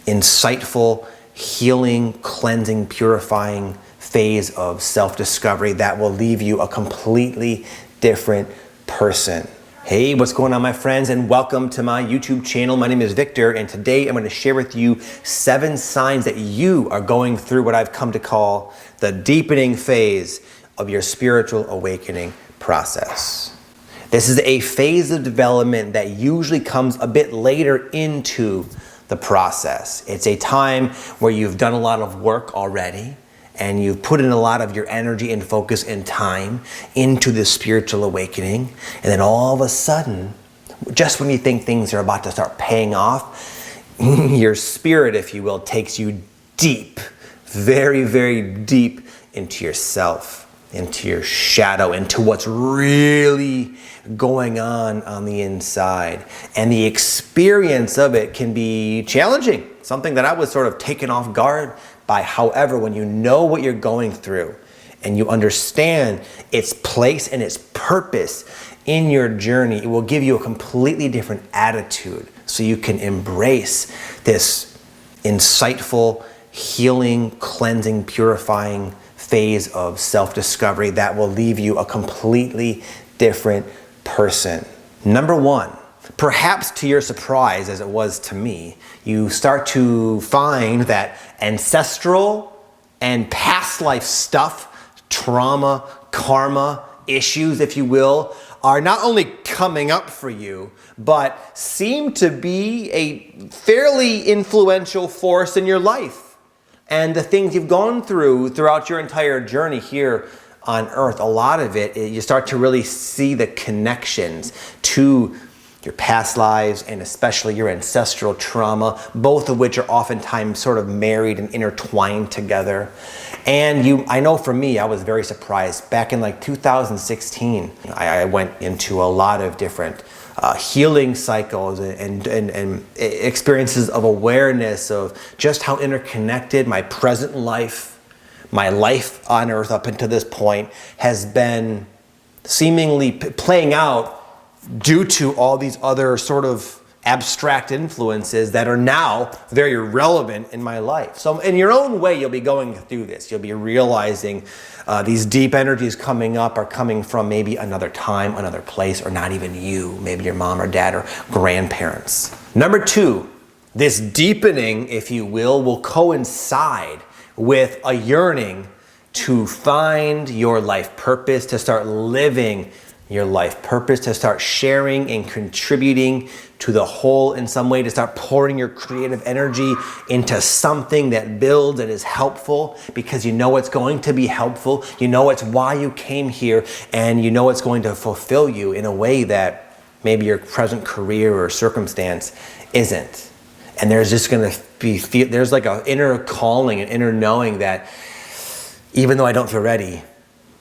insightful, healing, cleansing, purifying phase of self-discovery that will leave you a completely different person. Hey, what's going on, my friends, and welcome to my YouTube channel. My name is Victor, and today I'm going to share with you 7 signs that you are going through what I've come to call the deepening phase of your spiritual awakening process. This is a phase of development that usually comes a bit later into the process. It's a time where you've done a lot of work already, and you've put in a lot of your energy and focus and time into the spiritual awakening. And then all of a sudden, just when you think things are about to start paying off, your spirit, if you will, takes you deep, very, very deep into yourself, into your shadow, into what's really going on the inside. And the experience of it can be challenging, something that I was sort of taken off guard by. However, when you know what you're going through and you understand its place and its purpose in your journey, it will give you a completely different attitude so you can embrace this insightful, healing, cleansing, purifying phase of self-discovery that will leave you a completely different person. Number 1, perhaps to your surprise, as it was to me, you start to find that ancestral and past life stuff, trauma, karma, issues, if you will, are not only coming up for you, but seem to be a fairly influential force in your life. And the things you've gone through throughout your entire journey here on Earth, a lot of it, you start to really see the connections to your past lives and especially your ancestral trauma, both of which are oftentimes sort of married and intertwined together. And I know for me, I was very surprised. Back in like 2016, I went into a lot of different healing cycles and experiences of awareness of just how interconnected my present life, my life on Earth up until this point, has been seemingly playing out due to all these other sort of abstract influences that are now very relevant in my life. So in your own way, you'll be going through this. You'll be realizing these deep energies coming up are coming from maybe another time, another place, or not even you, maybe your mom or dad or grandparents. Number 2, this deepening, if you will coincide with a yearning to find your life purpose, to start living your life purpose, to start sharing and contributing to the whole in some way, to start pouring your creative energy into something that builds and is helpful because you know it's going to be helpful, you know it's why you came here, and you know it's going to fulfill you in a way that maybe your present career or circumstance isn't. And there's just going to be, there's like an inner calling, an inner knowing that even though I don't feel ready,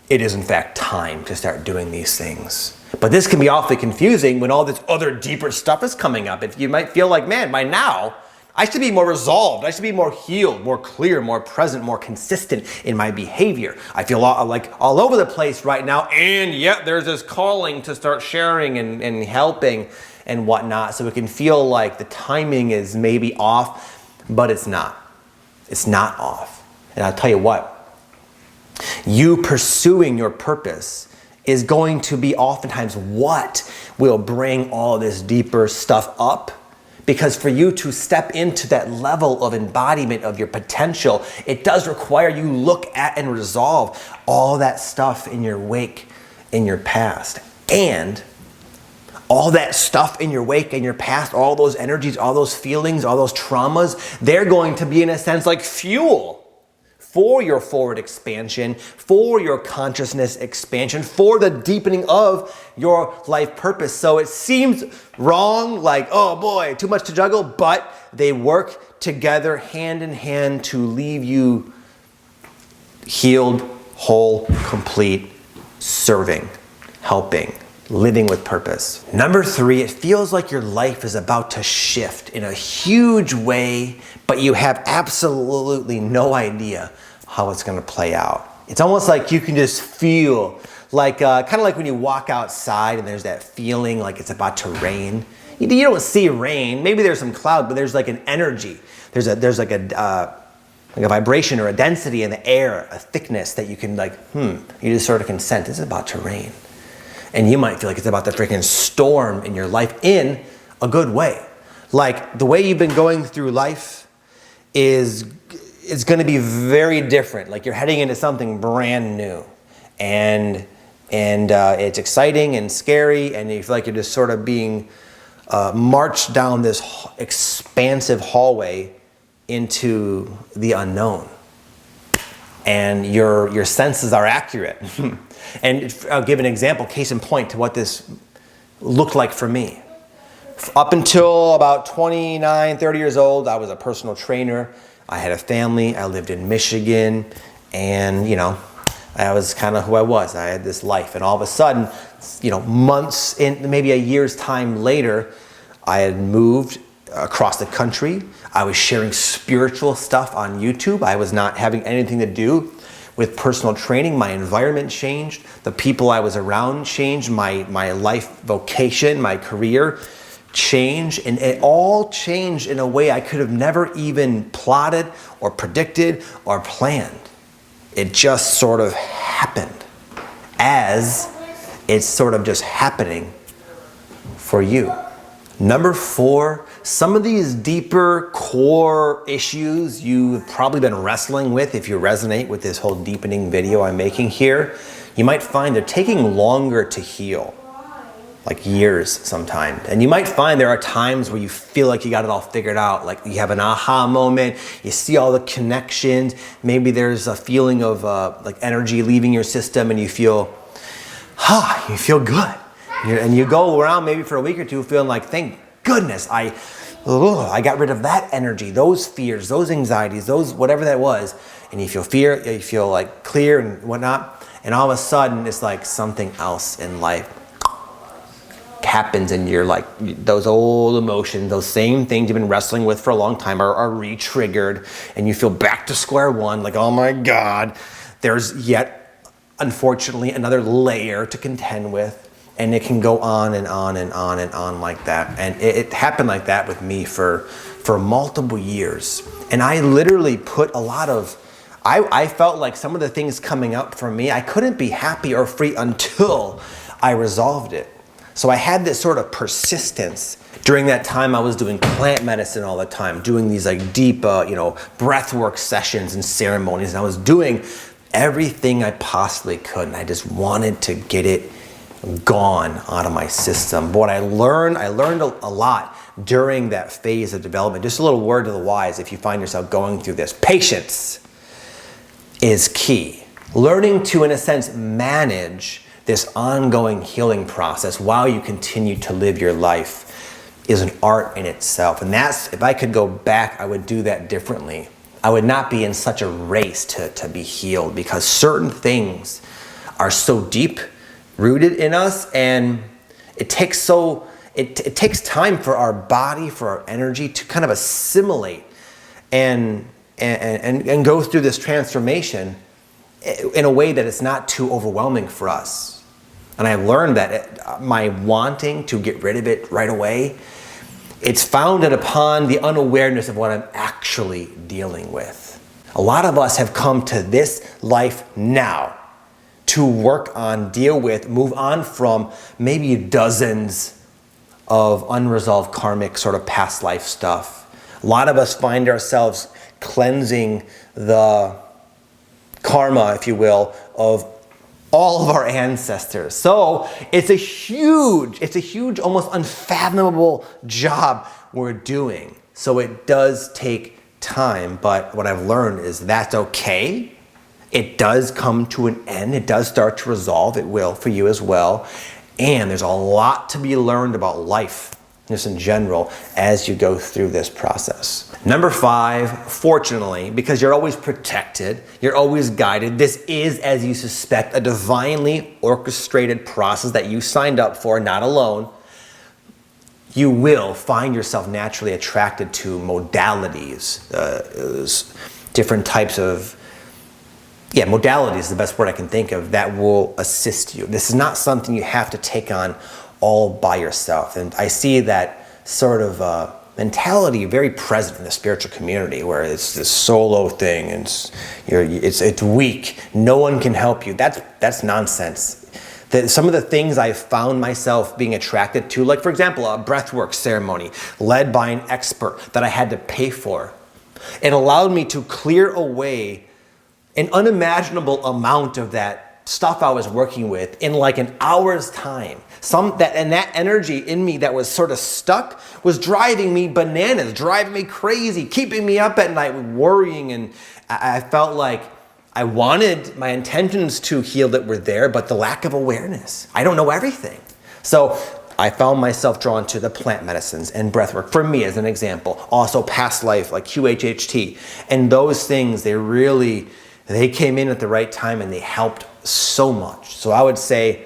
it is in fact time to start doing these things. But this can be awfully confusing when all this other deeper stuff is coming up. If you might feel like, man, by now, I should be more resolved. I should be more healed, more clear, more present, more consistent in my behavior. I feel like all over the place right now, and yet there's this calling to start sharing and helping and whatnot. So it can feel like the timing is maybe off, but it's not. It's not off. And I'll tell you what, you pursuing your purpose is going to be oftentimes what will bring all this deeper stuff up. Because for you to step into that level of embodiment of your potential, it does require you look at and resolve all that stuff in your wake, in your past. And all that stuff in your wake, in your past, all those energies, all those feelings, all those traumas, they're going to be, in a sense, like fuel for your forward expansion, for your consciousness expansion, for the deepening of your life purpose. So it seems wrong, like, oh boy, too much to juggle, but they work together hand in hand to leave you healed, whole, complete, serving, helping, living with purpose. Number 3, it feels like your life is about to shift in a huge way, but you have absolutely no idea how it's going to play out. It's almost like you can just feel like, kind of like when you walk outside and there's that feeling like it's about to rain. You don't see rain. Maybe there's some cloud, but there's like an energy. There's like a vibration or a density in the air, a thickness that you can you just sort of can sense. It's about to rain. And you might feel like it's about to freaking storm in your life in a good way. Like the way you've been going through life is going to be very different. Like you're heading into something brand new. And it's exciting and scary, and you feel like you're just sort of being marched down this expansive hallway into the unknown. And your senses are accurate. And I'll give an example, case in point, to what this looked like for me. Up until about 29, 30 years old, I was a personal trainer. I had a family. I lived in Michigan, and I was kind of who I was. I had this life, and all of a sudden, months in, maybe a year's time later, I had moved across the country. I was sharing spiritual stuff on YouTube. I was not having anything to do with personal training. My environment changed. The people I was around changed. My life vocation, my career changed, and it all changed in a way I could have never even plotted or predicted or planned. It just sort of happened as it's sort of just happening for you. Number 4, some of these deeper core issues you've probably been wrestling with, if you resonate with this whole deepening video I'm making here, you might find they're taking longer to heal, like years sometimes. And you might find there are times where you feel like you got it all figured out, like you have an aha moment, you see all the connections, maybe there's a feeling of like energy leaving your system, and you feel, you feel good. And you go around maybe for a week or two feeling like, thank goodness, I got rid of that energy, those fears, those anxieties, those whatever that was. And you feel fear, you feel like clear and whatnot. And all of a sudden, it's like something else in life happens, and you're like, those old emotions, those same things you've been wrestling with for a long time are re-triggered, and you feel back to square one, like, oh my God, there's yet, unfortunately, another layer to contend with. And it can go on and on and on and on like that. And it happened like that with me for multiple years. And I literally put a lot of, I felt like some of the things coming up for me, I couldn't be happy or free until I resolved it. So I had this sort of persistence. During that time, I was doing plant medicine all the time, doing these like deep, breath work sessions and ceremonies. And I was doing everything I possibly could. And I just wanted to get it gone out of my system. But what I learned a lot during that phase of development. Just a little word to the wise if you find yourself going through this. Patience is key. Learning to, in a sense, manage this ongoing healing process while you continue to live your life is an art in itself. And that's, if I could go back, I would do that differently. I would not be in such a race to be healed, because certain things are so deep rooted in us, and it takes time for our body, for our energy to kind of assimilate and go through this transformation in a way that it's not too overwhelming for us. And I've learned that my wanting to get rid of it right away, it's founded upon the unawareness of what I'm actually dealing with. A lot of us have come to this life now to work on, deal with, move on from maybe dozens of unresolved karmic sort of past life stuff. A lot of us find ourselves cleansing the karma, if you will, of all of our ancestors. So it's a huge, almost unfathomable job we're doing. So it does take time, but what I've learned is that's okay. It does come to an end. It does start to resolve. It will for you as well. And there's a lot to be learned about life, just in general, as you go through this process. Number 5, fortunately, because you're always protected, you're always guided, this is, as you suspect, a divinely orchestrated process that you signed up for, not alone. You will find yourself naturally attracted to modalities, different types of modality is the best word I can think of that will assist you. This is not something you have to take on all by yourself. And I see that sort of mentality very present in the spiritual community, where it's this solo thing and it's weak. No one can help you. That's nonsense. Some of the things I found myself being attracted to, like for example, a breathwork ceremony led by an expert that I had to pay for. It allowed me to clear away an unimaginable amount of that stuff I was working with in like an hour's time. That energy in me that was sort of stuck was driving me bananas, driving me crazy, keeping me up at night, worrying, and I felt like I wanted my intentions to heal that were there, but the lack of awareness. I don't know everything. So I found myself drawn to the plant medicines and breathwork, for me as an example. Also past life, like QHHT. And those things, they came in at the right time and they helped so much. So I would say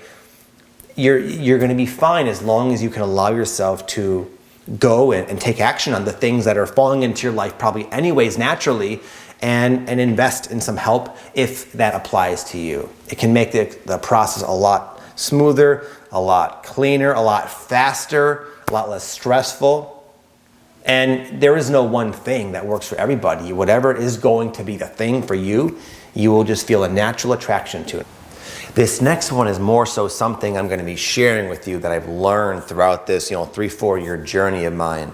you're going to be fine as long as you can allow yourself to go and take action on the things that are falling into your life probably anyways naturally, and invest in some help if that applies to you. It can make the process a lot smoother, a lot cleaner, a lot faster, a lot less stressful. And there is no one thing that works for everybody. Whatever is going to be the thing for you, you will just feel a natural attraction to it. This next one is more so something I'm going to be sharing with you that I've learned throughout this 3-4 year journey of mine.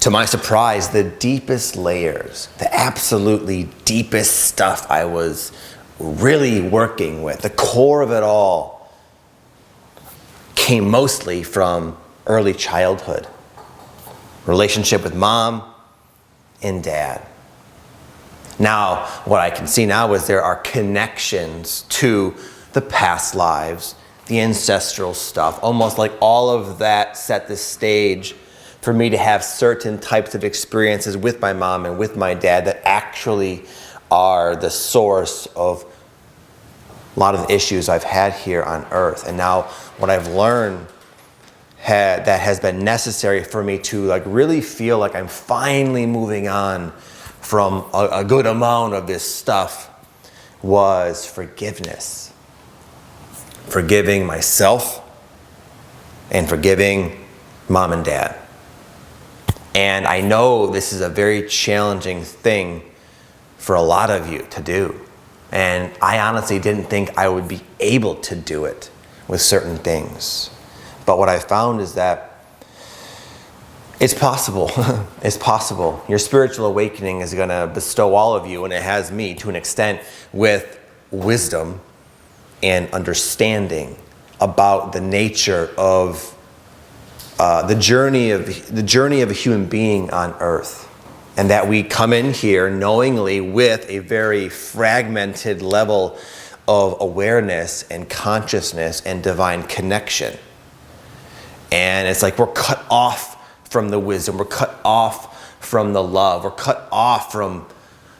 To my surprise, the deepest layers, the absolutely deepest stuff I was really working with, the core of it all, came mostly from early childhood. Relationship with mom and dad. Now, what I can see now is there are connections to the past lives, the ancestral stuff, almost like all of that set the stage for me to have certain types of experiences with my mom and with my dad that actually are the source of a lot of the issues I've had here on earth. And now what I've learned that has been necessary for me to really feel like I'm finally moving on from a good amount of this stuff was forgiveness. Forgiving myself and forgiving mom and dad. And I know this is a very challenging thing for a lot of you to do. And I honestly didn't think I would be able to do it with certain things. But what I found is that it's possible. It's possible. Your spiritual awakening is going to bestow all of you, and it has me to an extent, with wisdom and understanding about the nature of the journey of a human being on earth, and that we come in here knowingly with a very fragmented level of awareness and consciousness and divine connection. And it's like we're cut off from the wisdom, we're cut off from the love, we're cut off from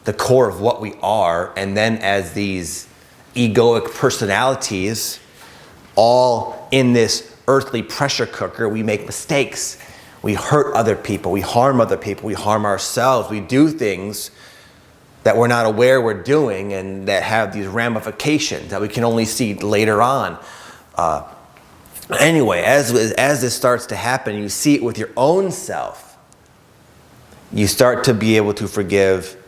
the core of what we are, and then as these egoic personalities, all in this earthly pressure cooker, we make mistakes. We hurt other people, we harm other people, we harm ourselves, we do things that we're not aware we're doing and that have these ramifications that we can only see later on. Anyway, as this starts to happen, you see it with your own self. You start to be able to forgive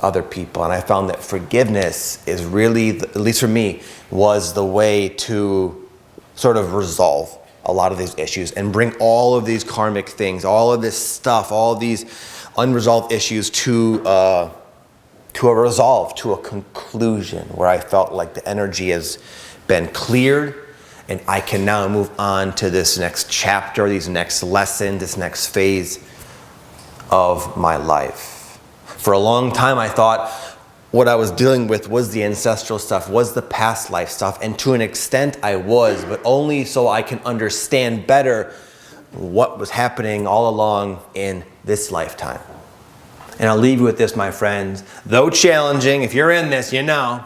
other people. And I found that forgiveness is really, at least for me, was the way to sort of resolve a lot of these issues and bring all of these karmic things, all of this stuff, all of these unresolved issues to a resolve, to a conclusion where I felt like the energy has been cleared and I can now move on to this next chapter, these next lessons, this next phase of my life. For a long time, I thought what I was dealing with was the ancestral stuff, was the past life stuff, and to an extent I was, but only so I can understand better what was happening all along in this lifetime. And I'll leave you with this, my friends. Though challenging, if you're in this, you know,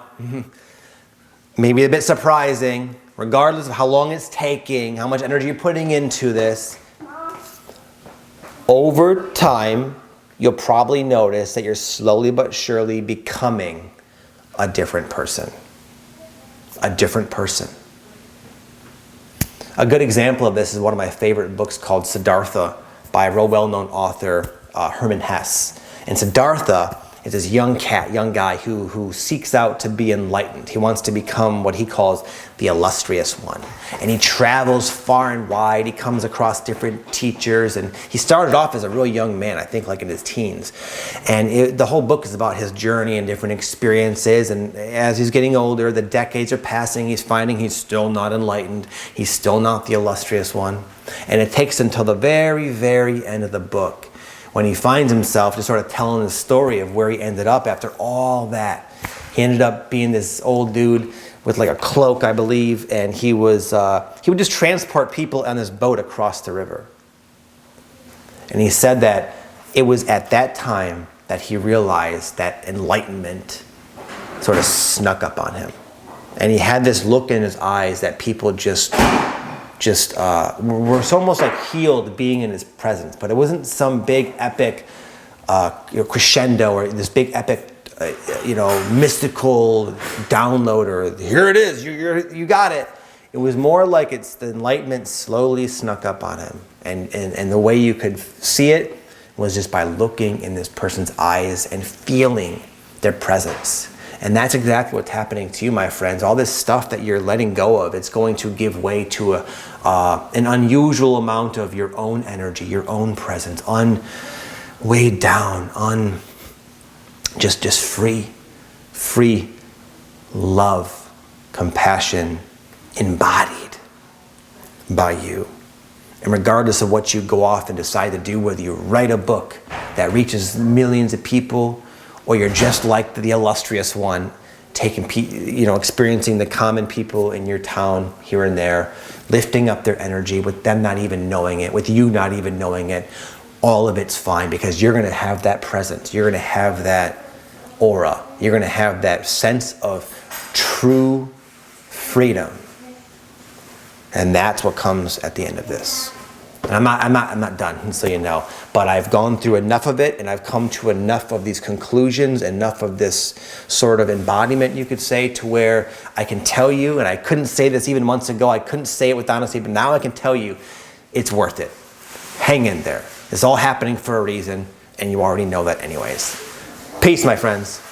maybe a bit surprising, regardless of how long it's taking, how much energy you're putting into this, over time, you'll probably notice that you're slowly but surely becoming a different person. A different person. A good example of this is one of my favorite books called Siddhartha by a real well-known author, Herman Hesse. And Siddhartha is this young guy who seeks out to be enlightened. He wants to become what he calls the illustrious one. And he travels far and wide. He comes across different teachers. And he started off as a real young man, I think like in his teens. And the whole book is about his journey and different experiences. And as he's getting older, the decades are passing. He's finding he's still not enlightened. He's still not the illustrious one. And it takes until the very, very end of the book when he finds himself just sort of telling the story of where he ended up after all that. He ended up being this old dude with like a cloak, I believe, and he would just transport people on this boat across the river. And he said that it was at that time that he realized that enlightenment sort of snuck up on him. And he had this look in his eyes that people just were almost like healed being in his presence. But it wasn't some big epic crescendo or this big epic mystical download or here it is, you got it. It was more like the enlightenment slowly snuck up on him. And the way you could see it was just by looking in this person's eyes and feeling their presence. And that's exactly what's happening to you, my friends. All this stuff that you're letting go of, it's going to give way to an unusual amount of your own energy, your own presence, weighed down, just free love, compassion, embodied by you. And regardless of what you go off and decide to do, whether you write a book that reaches millions of people, or you're just like the illustrious one, experiencing the common people in your town here and there, lifting up their energy with them not even knowing it, with you not even knowing it, all of it's fine because you're going to have that presence. You're going to have that aura. You're going to have that sense of true freedom. And that's what comes at the end of this. And I'm not done, so you know. But I've gone through enough of it, and I've come to enough of these conclusions, enough of this sort of embodiment, you could say, to where I can tell you, and I couldn't say this even months ago, I couldn't say it with honesty, but now I can tell you, it's worth it. Hang in there. It's all happening for a reason, and you already know that anyways. Peace, my friends.